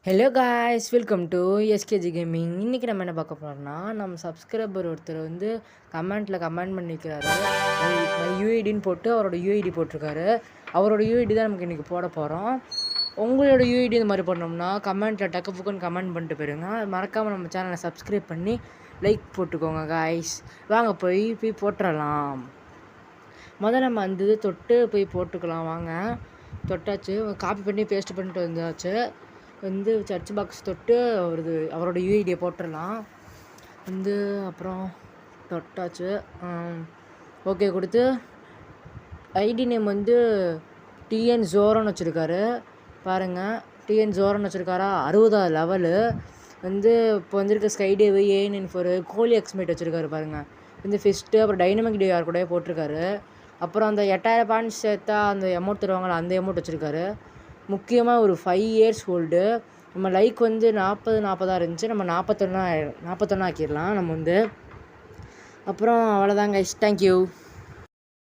Hello guys, welcome to SKG gaming. இன்றைக்கி நம்ம என்ன பார்க்க போகிறோம்னா, நம்ம சப்ஸ்கிரைபர் ஒருத்தர் வந்து கமெண்ட் பண்ணிக்கிறாரு. யூஐடின்னு போட்டு அவரோட யூஐடி போட்டிருக்காரு. அவரோட யூஐடி தான் நமக்கு இன்றைக்கி போட போகிறோம். உங்களோட யூஐடி இந்த மாதிரி பண்ணோம்னா கமெண்ட்டில் டக்கு புக்குன்னு கமெண்ட் பண்ணிட்டு போயிருங்க. மறக்காமல் நம்ம சேனலை சப்ஸ்கிரைப் பண்ணி லைக் போட்டுக்கோங்க காய்ஸ். வாங்க போய் போட்டுடலாம். முதல்ல நம்ம அந்த இது தொட்டு போய் போட்டுக்கலாம். வாங்க, தொட்டாச்சு. காப்பி பண்ணி பேஸ்ட் பண்ணிட்டு வந்தாச்சு. சர்ச் பாக்ஸ் தொட்டு அவரோட யூஐடியை போட்டுடலாம். அப்புறம் தொட்டாச்சு. ஓகே கொடுத்து ஐடி நேம் டிஎன் ஜோரன்னு வச்சுருக்காரு. பாருங்கள், டிஎன் ஜோரன்னு வச்சுருக்காரா. 60வது லெவலு இப்போ வந்திருக்க ஸ்கைடேவு A94 கோலி எக்ஸ்மேட் வச்சுருக்காரு. பாருங்கள், ஃபிஸ்ட்டு அப்புறம் டைனமிக் டிஆர் கூட போட்டிருக்காரு. அப்புறம் அந்த 8000 பாயிண்ட்ஸ் சேர்த்தா அந்த அமௌண்ட் தருவாங்களா, அந்த அமௌண்ட் வச்சுருக்காரு. முக்கியமாக ஒரு 5 இயர்ஸ் ஓல்டு. நம்ம லைக் 40 இருந்துச்சு. நம்ம 41 ஆக்கிடலாம் நம்ம அப்புறம் அவ்வளோதாங்க. தேங்க்யூ.